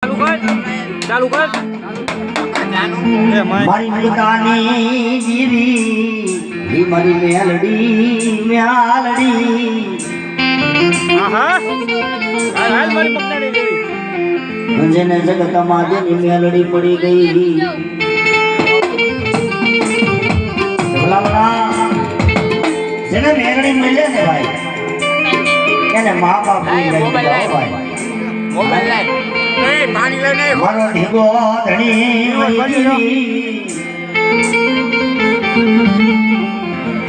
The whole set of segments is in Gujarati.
ચાલુ કર મારી મુલતાની જીવી ઈ મારી મેલડી આહા હાલ મારી પકડાડી દેવી જેને જગતમાં જેની મેલડી પડી ગઈ ભલામણા જેને મેલડી મળે ને ભાઈ એને મા બાપ ની લઈ ભાઈ મોબાઈલ લાય એ પાણી લઈને મારો ઢીગો ધણી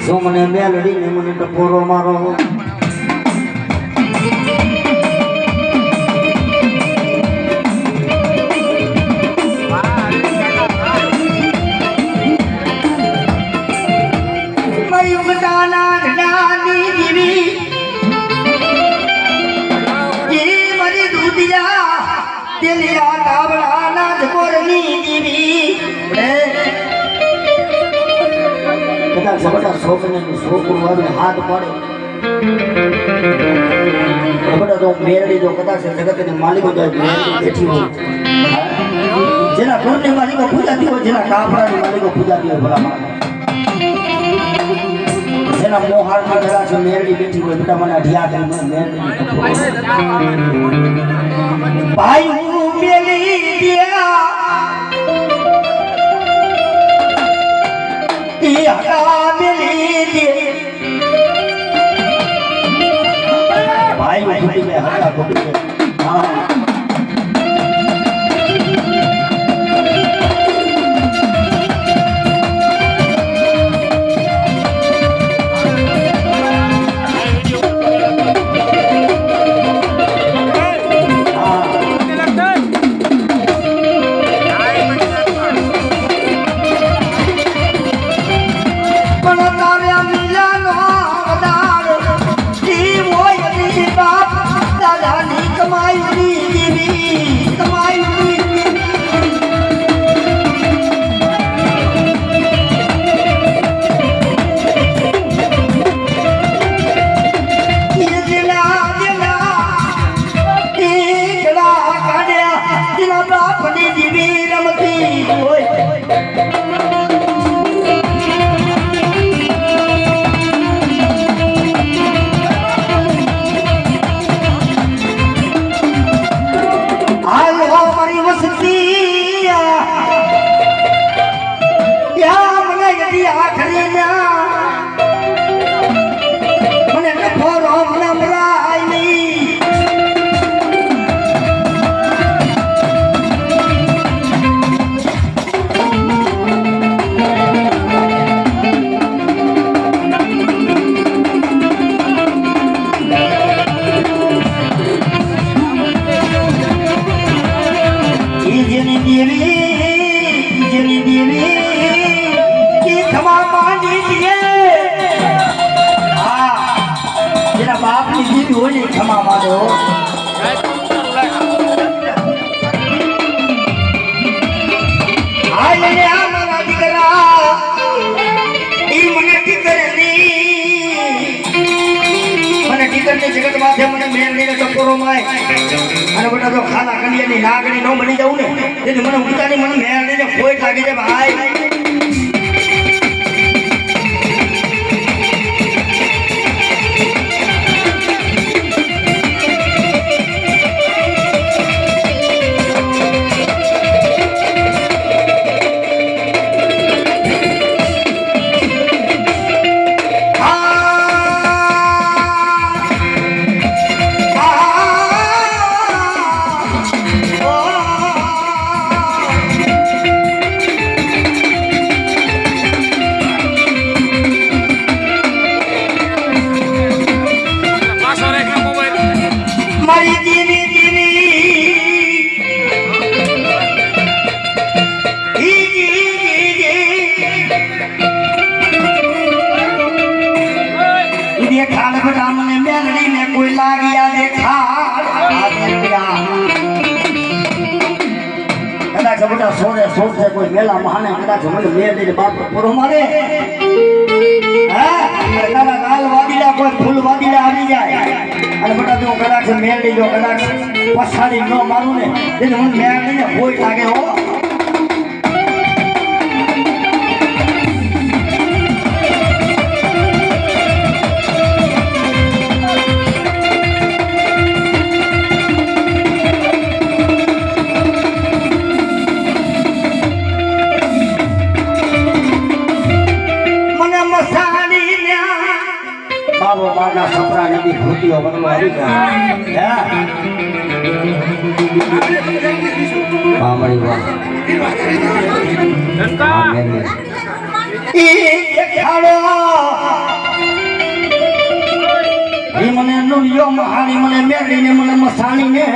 સો મને મેલડી ને મને ટપોરો મારો મારી ઉગતાના ઢાની દીવી દિલિયા કાબળાના જકોરની દીવી કદાચ સબટા સોકને સોકુર વાળે હાથ પડે સબટા તો મેરડી જો કદાચ જગતની માલિકો જો બેઠી હોય જેના ઘરની માલિકો પૂજાતી હોય જેના કાબળાની માલિકો પૂજાતી હોય ભલા માણસ જેના મોહારમાં કદાચ મેરડી બેઠી હોય બેટા મને અઢિયા કરી મેરડી ભાઈ મેલી દિયા ઈ હકા મેલી દે ભાઈ ઉઠી મે હકા કોટી હા જગત માથે મને મેરડીને ટપોરો માય અને બધા તો ખાના કલિયાની નાગણી નો બની જાઉં ને તેથી મને ઉતાની મને મેરડીને કોઈ લાગી જાય ભાઈ સોરે સોરે કોઈ મેલા મહાને કદાચ મને મેરડી બાપ પૂરો મારે હા તારા ગાલ વાગીલા કોઈ ફૂલ વાદીડા આવી જાય અને બટા જો કદાચ મેળી જો કદાચ પછાડી ન મારું ને તેને મને મેળીને કોઈ લાગે હો મારા સપના નદી ભૂતિઓ બનવા આવી ગયા હા મળી વાહ મને નુરિયો મહારી મને મેળીને મને મસાણીને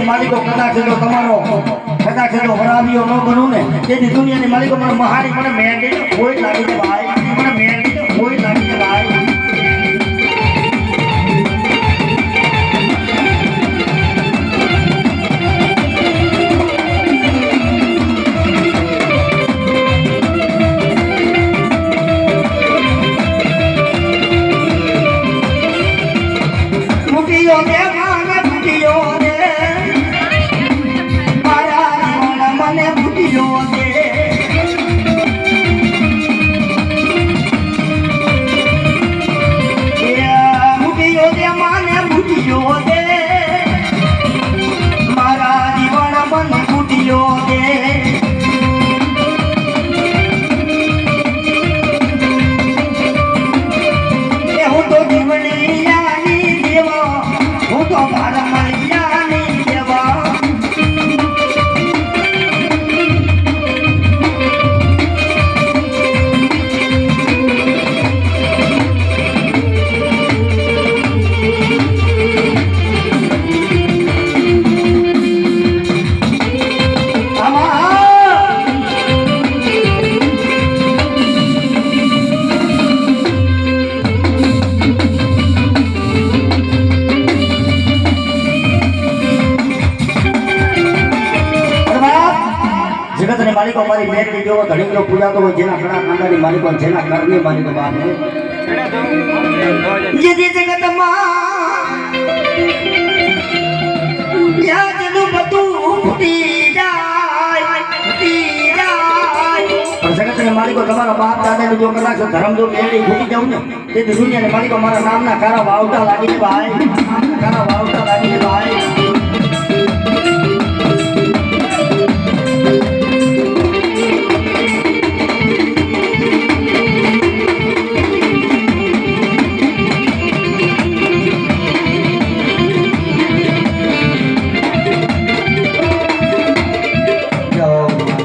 માલિકો કદાચ જો તમારો કદાચ જો વરાવીઓ ન બનું ને તેથી દુનિયાની માલિકો મને મહારી મને મેંડી કોઈ લાગી દે ભાઈ મને મેંડી કોઈ લાગી દે ભાઈ માલિકો મારી મેટની જોવો ધણીકલો પૂજા તો જેના ઘણા ખાંડાની માલિકો જેના ઘરની માલિકો બાદ જે જગતમાં જ્યાં જેનું બધું ફૂટી જાય પણ જગતના માલિકો તમારા બાપ દાદાની જો કદાચ ધર્મ જો મેળી ફૂટી જાવ ને તેથી દુનિયાના માલિકો મારા નામના કારા વાવટા લાગી ભાઈ કારા વાવટા લાગી ભાઈ